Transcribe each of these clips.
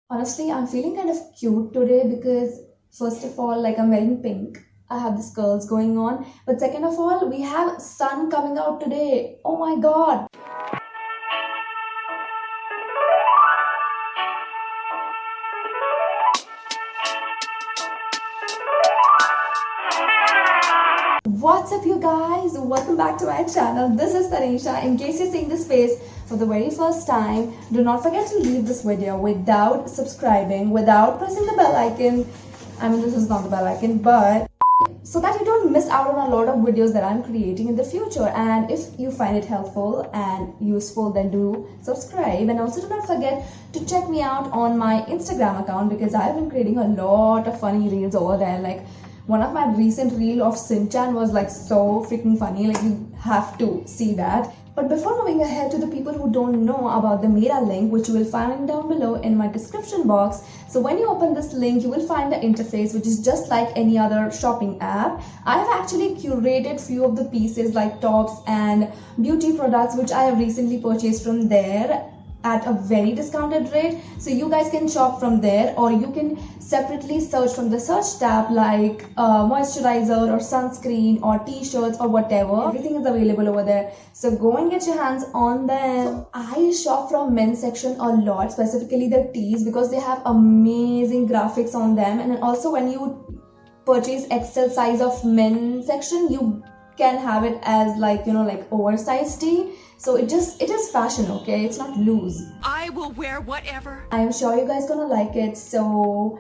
Honestly, I'm feeling kind of cute today because, first of all, like I'm wearing pink. I have these curls going on. But second of all, we have sun coming out today. Oh my god. What's up, you guys? Welcome back to my channel. This is Tanisha. In case you're seeing this face for the very first time, do not forget to leave this video without subscribing, without pressing the bell icon. I mean, this is not the bell icon, but so that you don't miss out on a lot of videos that I'm creating in the future. And if you find it helpful and useful, then do subscribe. And also do not forget to check me out on my Instagram account because I've been creating a lot of funny reels over there. Like one of my recent reel of Sinchan was like so freaking funny. Like you have to see that. But before moving ahead, to the people who don't know about the Mera link, which you will find down below in my description box. So when you open this link, you will find the interface, which is just like any other shopping app. I have actually curated few of the pieces like tops and beauty products, which I have recently purchased from there at a very discounted rate. So you guys can shop from there, or you can separately search from the search tab like moisturizer or sunscreen or t-shirts or whatever. Everything is available over there, so go and get your hands on them. So I shop from men's section a lot, specifically the tees, because they have amazing graphics on them. And also when you purchase XL size of men section, you can have it as like, you know, like oversized tee. So it is fashion, okay? It's not loose. I will wear whatever. I am sure you guys gonna like it. So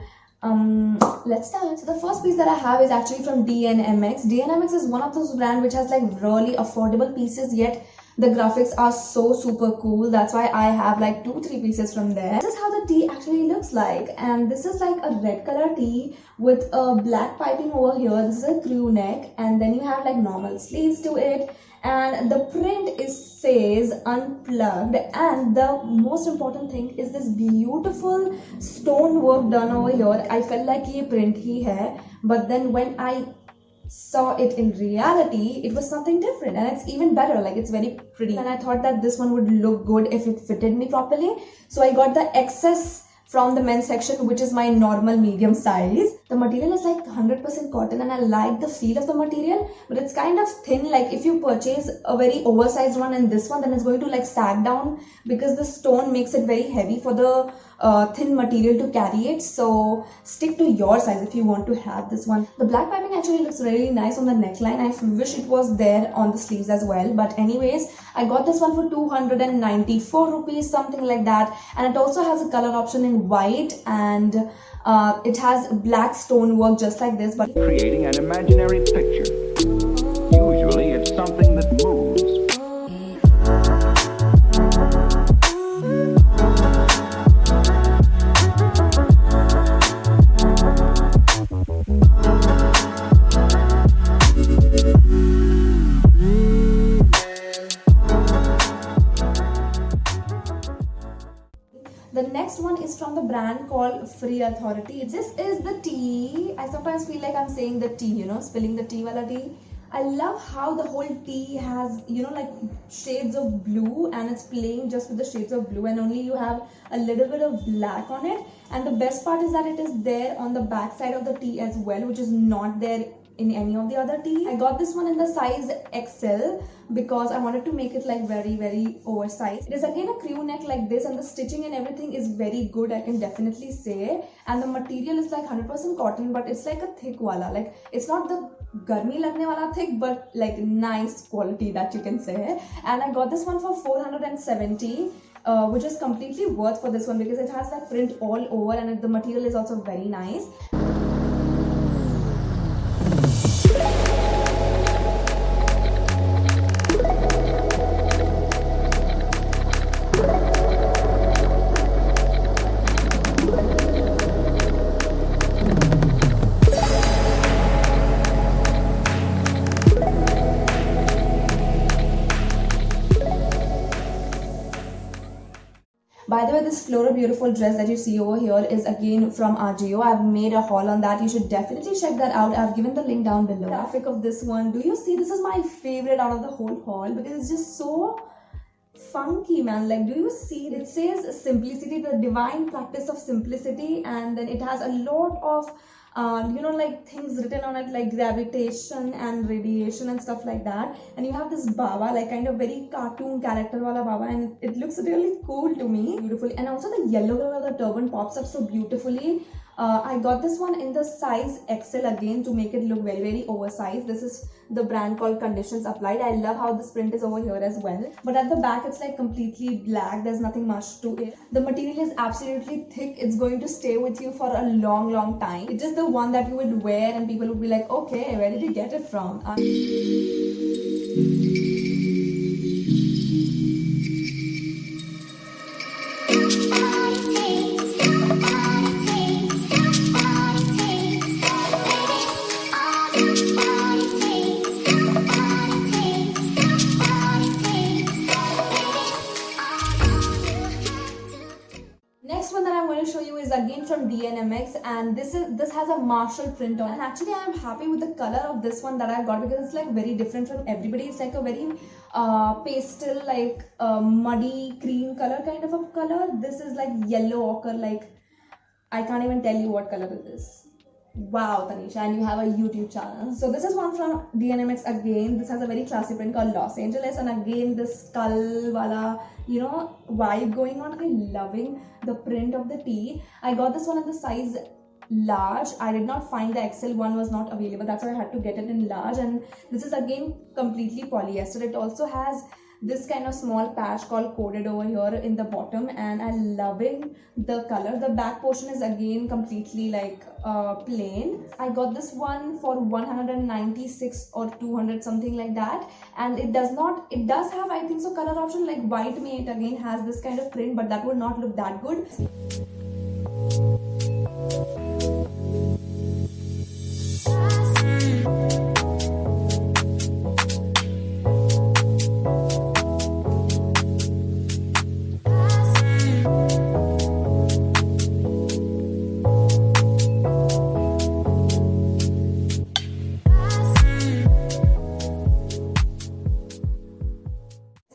let's start. So the first piece that I have is actually from DNMX. DNMX is one of those brands which has like really affordable pieces, yet the graphics are so super cool. That's why I have like 2-3 pieces from there. This is how the tee actually looks like, and this is like a red color tee with a black piping over here. This is a crew neck, and then you have like normal sleeves to it, and the print is says unplugged. And the most important thing is this beautiful stone work done over here. I felt like ye print hi hai, but then when I saw it in reality, it was something different, and it's even better. Like it's very pretty, and I thought that this one would look good if it fitted me properly. So I got the excess from the men's section, which is my normal medium size. The material is like 100% cotton, and I like the feel of the material, but it's kind of thin. Like if you purchase a very oversized one and this one, then it's going to like sag down because the stone makes it very heavy for the thin material to carry it. So stick to your size if you want to have this one. The black piping actually looks really nice on the neckline. I wish it was there on the sleeves as well, but anyways, I got this one for 294 rupees, something like that. And it also has a color option in white, and it has black stone work just like this, but creating an imaginary picture. Usually it's something that moves. the next one is from the brand called Free Authority. This is the tea. I sometimes feel like I'm saying the tea, you know, spilling the tea wala tea. I love how the whole tea has, you know, like shades of blue, and it's playing just with the shades of blue, and only you have a little bit of black on it. And the best part is that it is there on the back side of the tea as well, which is not there in any of the other tea. I got this one in the size XL because I wanted to make it like very oversized. It is again a crew neck like this, and the stitching and everything is very good, I can definitely say. And the material is like 100% cotton, but it's like a thick wala. Like it's not the garmi lagne wala thick, but like nice quality, that you can say. And I got this one for 470. Which is completely worth for this one because it has that print all over, and the material is also very nice. By the way, this Flora Beautiful dress that you see over here is again from Ajio. I've made a haul on that. You should definitely check that out. I've given the link down below. Graphic of this one. Do you see? This is my favorite out of the whole haul because it's just so funky, man. Like, do you see it says simplicity, the divine practice of simplicity, and then it has a lot of like things written on it, like gravitation and radiation and stuff like that. And you have this baba, like kind of very cartoon character wala baba, and it looks really cool to me, beautiful. And also the yellow color of the turban pops up so beautifully. I got this one in the size XL again to make it look very, very oversized. This is the brand called Conditions Applied. I love how this print is over here as well. But at the back, it's like completely black. There's nothing much to it. The material is absolutely thick. It's going to stay with you for a long, long time. It's just the one that you would wear and people would be like, okay, where did you get it from? Next one that I'm going to show you is again from DNMX, and this has a Marshall print on. And actually I am happy with the color of this one that I got because it's like very different from everybody. It's like a very pastel, like muddy cream color kind of a color. This is like yellow ochre, like I can't even tell you what color it is. Wow, Tanisha, and you have a YouTube channel. So this is one from DNMX again. This has a very classy print called Los Angeles, and again this skull wala, vibe going on. I'm loving the print of the tee. I got this one in the size large. I did not find the XL one was not available. That's why I had to get it in large. And this is again completely polyester. It also has this kind of small patch called coded over here in the bottom, and I'm loving the color. The back portion is again completely like plain. I got this one for 196 or 200, something like that, and it does have, I think so, color option like white mate again has this kind of print, but that would not look that good.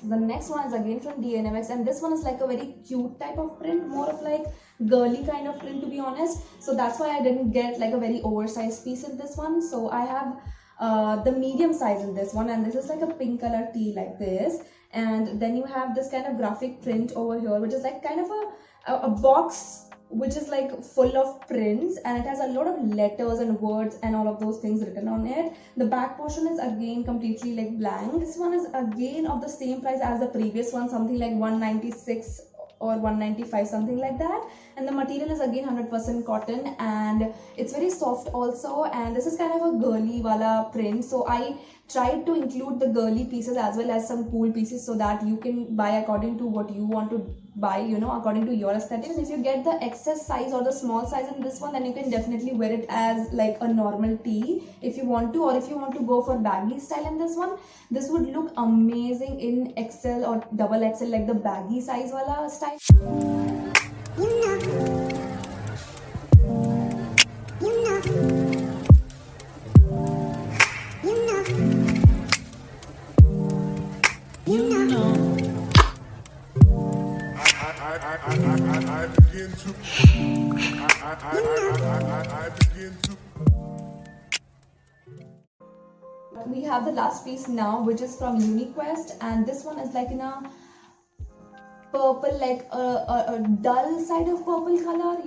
The next one is again from DNMX, and this one is like a very cute type of print, more of like girly kind of print, to be honest. So that's why I didn't get like a very oversized piece in this one. So I have the medium size in this one, and this is like a pink color tee like this. And then you have this kind of graphic print over here, which is like kind of a box which is like full of prints, and it has a lot of letters and words and all of those things written on it. The back portion is again completely like blank. This one is again of the same price as the previous one, something like 196 or 195, something like that. And the material is again 100% cotton, and it's very soft also. And this is kind of a girly wala print, so I tried to include the girly pieces as well as some cool pieces so that you can buy according to what you want to buy, according to your aesthetics. If you get the XS size or the small size in this one, then you can definitely wear it as like a normal tee if you want to, or if you want to go for baggy style in this one, this would look amazing in XL or double XL, like the baggy size wala style. We have the last piece now, which is from UniQuest, and this one is like in a purple, like a dull side of purple color,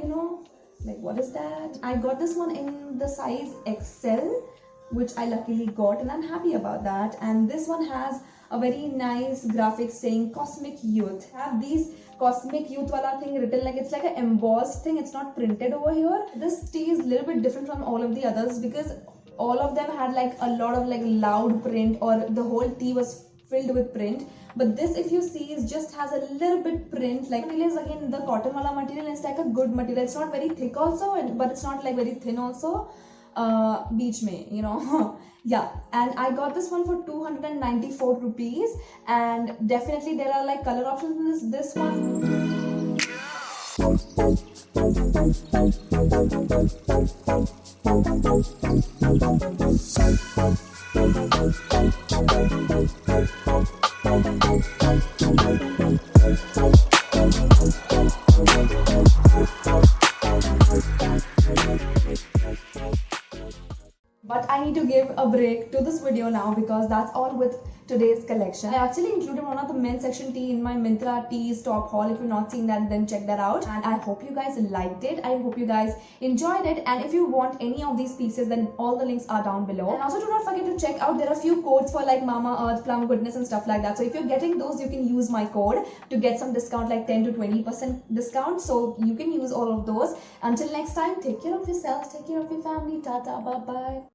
like what is that? I got this one in the size XL, which I luckily got, and I'm happy about that. And this one has a very nice graphic saying Cosmic Youth. I have these Cosmic Youth wala thing written, like it's like an embossed thing, it's not printed over here. This tee is a little bit different from all of the others because all of them had like a lot of like loud print, or the whole tee was filled with print. But this, if you see, is just has a little bit print. Like it is again the cotton wala material, it's like a good material. It's not very thick also, but it's not like very thin also. Beach mein, yeah. And I got this one for 294 rupees, and definitely there are like color options in this one. But I need to give a break to this video now because that's all with today's collection. I actually included one of the men's section tee in my Myntra tees top haul. If you've not seen that, then check that out. And I hope you guys liked it. I hope you guys enjoyed it. And if you want any of these pieces, then all the links are down below. And also do not forget to check out, there are a few codes for like Mama Earth, Plum Goodness and stuff like that. So if you're getting those, you can use my code to get some discount, like 10 to 20% discount. So you can use all of those. Until next time, take care of yourselves, take care of your family. Tata, bye bye.